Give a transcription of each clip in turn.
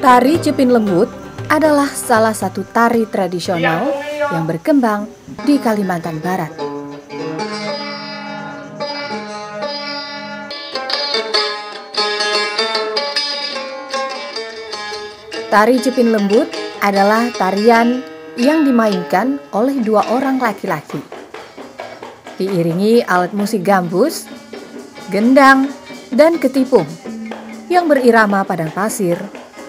Tari Jepin Lembut adalah salah satu tari tradisional yang berkembang di Kalimantan Barat. Tari Jepin Lembut adalah tarian yang dimainkan oleh dua orang laki-laki. Diiringi alat musik gambus, gendang, dan ketipung yang berirama padang pasir,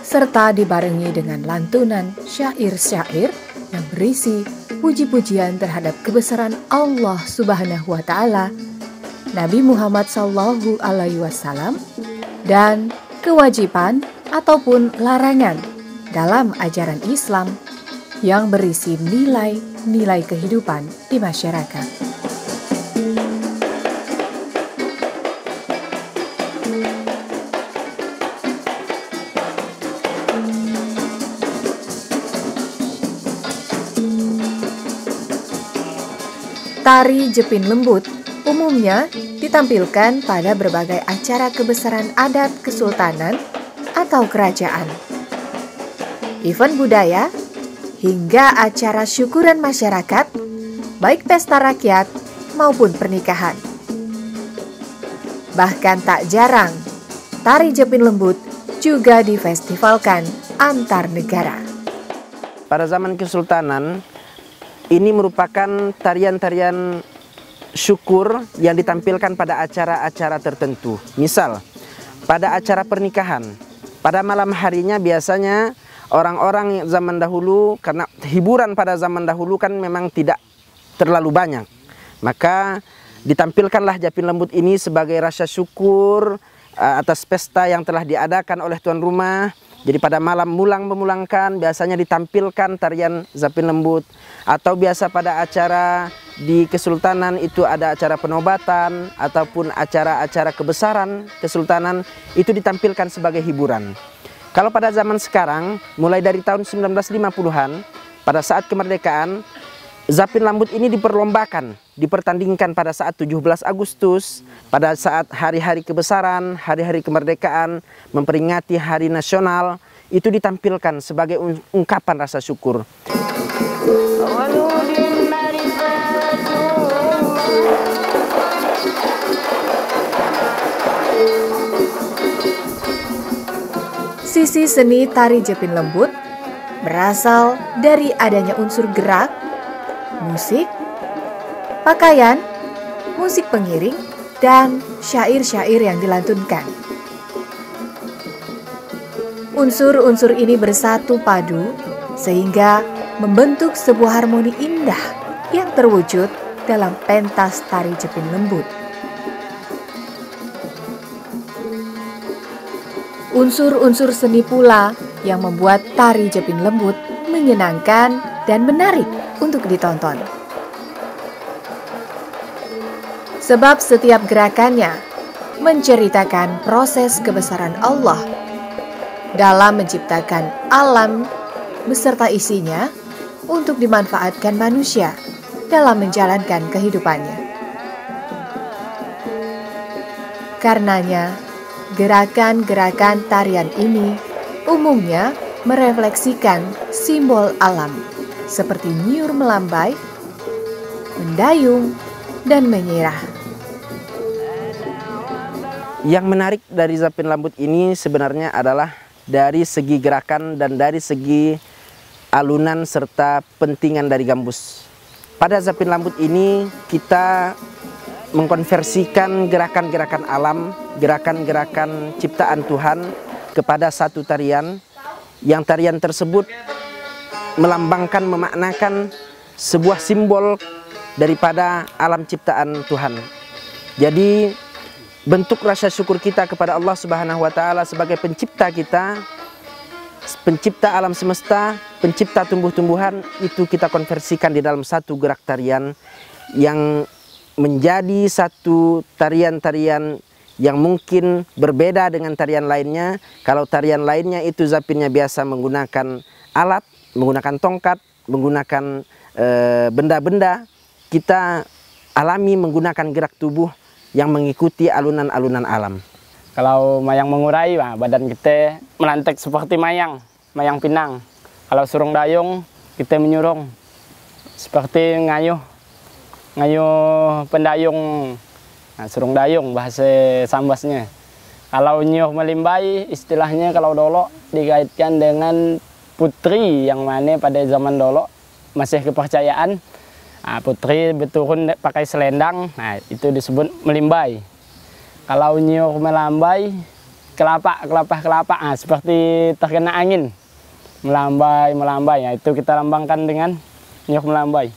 serta dibarengi dengan lantunan syair-syair yang berisi puji-pujian terhadap kebesaran Allah Subhanahu wa Ta'ala, Nabi Muhammad Sallallahu Alaihi Wasallam, dan kewajiban ataupun larangan dalam ajaran Islam yang berisi nilai-nilai kehidupan di masyarakat. Tari Jepin Lembut umumnya ditampilkan pada berbagai acara kebesaran adat kesultanan atau kerajaan, event budaya, hingga acara syukuran masyarakat, baik pesta rakyat maupun pernikahan. Bahkan tak jarang, tari Jepin Lembut juga difestivalkan antar negara. Pada zaman kesultanan, ini merupakan tarian-tarian syukur yang ditampilkan pada acara-acara tertentu. Misal, pada acara pernikahan, pada malam harinya biasanya orang-orang zaman dahulu, karena hiburan pada zaman dahulu kan memang tidak terlalu banyak, maka ditampilkanlah Jepin Lembut ini sebagai rasa syukur atas pesta yang telah diadakan oleh tuan rumah. Jadi pada malam memulangkan biasanya ditampilkan tarian Jepin Lembut. Atau biasa pada acara di kesultanan itu ada acara penobatan ataupun acara-acara kebesaran kesultanan, itu ditampilkan sebagai hiburan. Kalau pada zaman sekarang, mulai dari tahun 1950-an, pada saat kemerdekaan, Jepin Lembut ini diperlombakan, dipertandingkan pada saat 17 Agustus, pada saat hari-hari kebesaran, hari-hari kemerdekaan, memperingati hari nasional, itu ditampilkan sebagai ungkapan rasa syukur. Sisi seni tari Jepin Lembut berasal dari adanya unsur gerak, musik, pakaian, musik pengiring, dan syair-syair yang dilantunkan. Unsur-unsur ini bersatu padu sehingga membentuk sebuah harmoni indah yang terwujud dalam pentas tari Jepin Lembut. Unsur-unsur seni pula yang membuat tari Jepin Lembut menyenangkan dan menarik untuk ditonton. Sebab setiap gerakannya menceritakan proses kebesaran Allah dalam menciptakan alam beserta isinya untuk dimanfaatkan manusia dalam menjalankan kehidupannya. Karenanya, gerakan-gerakan tarian ini umumnya merefleksikan simbol alam seperti nyiur melambai, mendayung, dan menyirah. Yang menarik dari Jepin Lembut ini sebenarnya adalah dari segi gerakan dan dari segi alunan serta pentingan dari gambus. Pada Jepin Lembut ini kita mengkonversikan gerakan-gerakan alam, gerakan-gerakan ciptaan Tuhan kepada satu tarian, yang tarian tersebut melambangkan, memaknakan sebuah simbol daripada alam ciptaan Tuhan. Jadi bentuk rasa syukur kita kepada Allah Subhanahu wa Ta'ala sebagai pencipta kita, pencipta alam semesta, pencipta tumbuh-tumbuhan, itu kita konversikan di dalam satu gerak tarian yang menjadi satu tarian-tarian yang mungkin berbeda dengan tarian lainnya. Kalau tarian lainnya itu Jepinnya biasa menggunakan alat, menggunakan tongkat, menggunakan benda-benda, kita alami menggunakan gerak tubuh yang mengikuti alunan-alunan alam. Kalau mayang mengurai, badan kita melantek seperti mayang pinang. Kalau surung dayung, kita menyurung seperti ngayuh pendayung. Nah, surung dayung bahasa Sambasnya. Kalau nyuh melimbai, istilahnya kalau dolo dikaitkan dengan putri yang mana pada zaman dolo masih kepercayaan. Nah, putri berturun pakai selendang, nah itu disebut melimbai. Kalau nyuh melambai, kelapa, nah, seperti terkena angin. Melambai, ya itu kita lambangkan dengan nyuh melambai.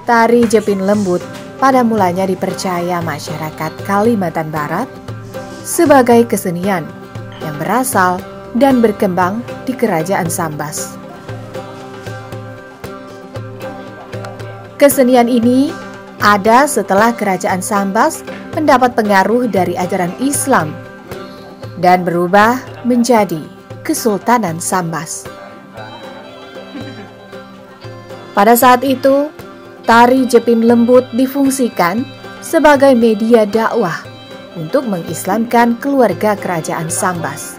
Tari Jepin Lembut pada mulanya dipercaya masyarakat Kalimantan Barat sebagai kesenian yang berasal dan berkembang di Kerajaan Sambas. Kesenian ini ada setelah Kerajaan Sambas mendapat pengaruh dari ajaran Islam dan berubah menjadi Kesultanan Sambas. Pada saat itu, tari Jepin Lembut difungsikan sebagai media dakwah untuk mengislamkan keluarga Kerajaan Sambas.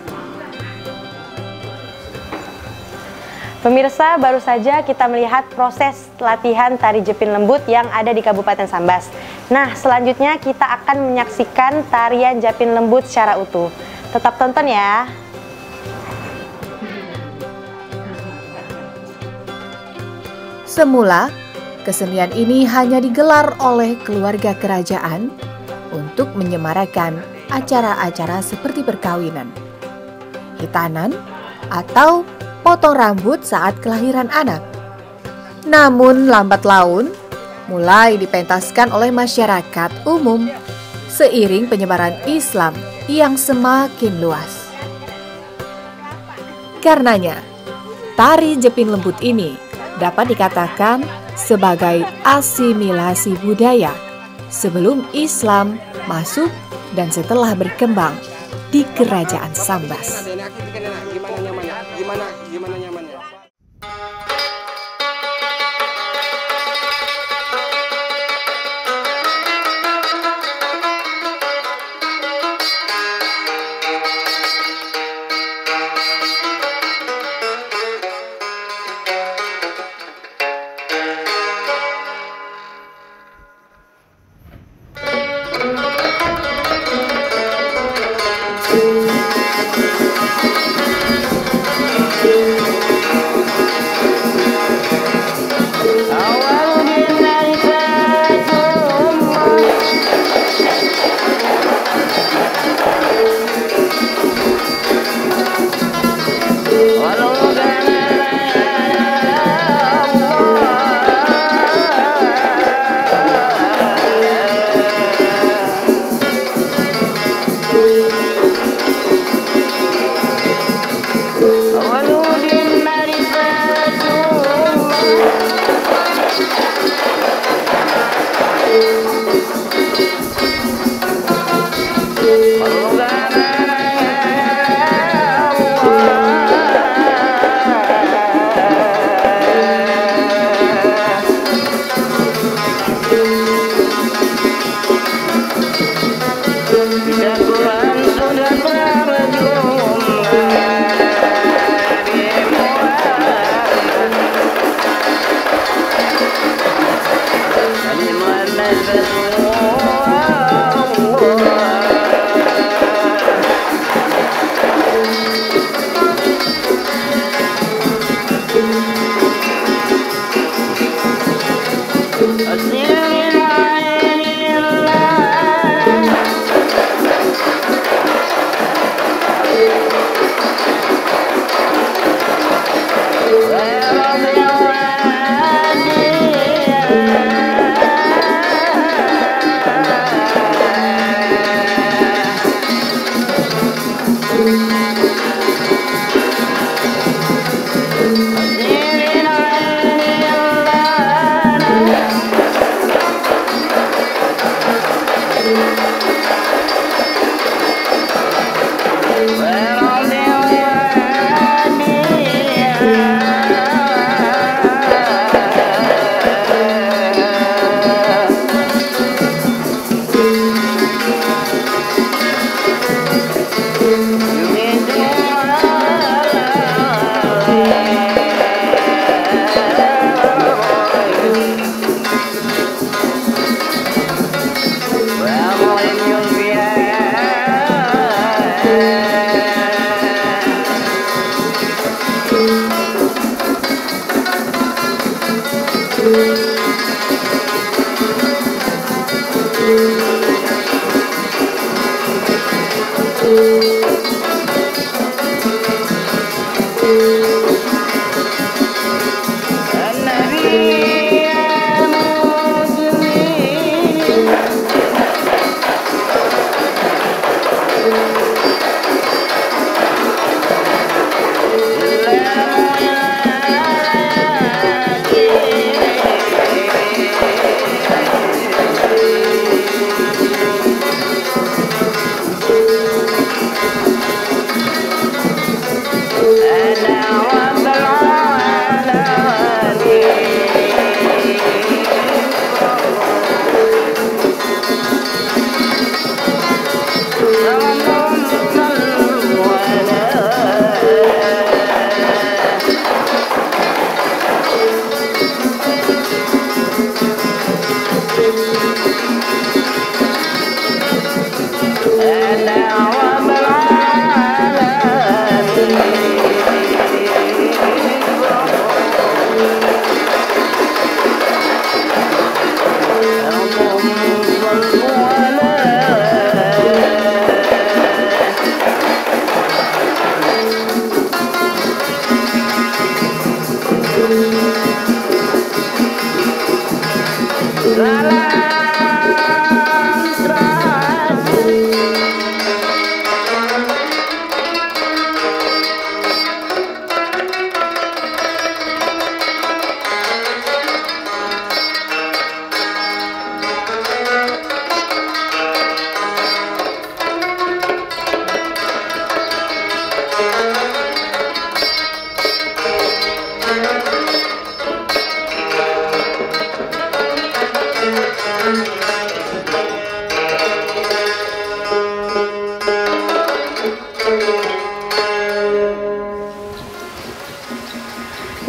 Pemirsa, baru saja kita melihat proses latihan tari Jepin Lembut yang ada di Kabupaten Sambas. Nah, selanjutnya kita akan menyaksikan tarian Jepin Lembut secara utuh. Tetap tonton ya. Semula, kesenian ini hanya digelar oleh keluarga kerajaan untuk menyemarakan acara-acara seperti perkawinan, hitanan, atau potong rambut saat kelahiran anak. Namun lambat laun mulai dipentaskan oleh masyarakat umum seiring penyebaran Islam yang semakin luas. Karenanya, tari Jepin Lembut ini dapat dikatakan sebagai asimilasi budaya sebelum Islam masuk dan setelah berkembang di Kerajaan Sambas. Gimana nyamannya?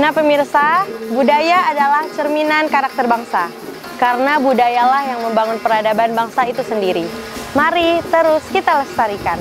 Nah pemirsa, budaya adalah cerminan karakter bangsa. Karena budayalah yang membangun peradaban bangsa itu sendiri. Mari terus kita lestarikan.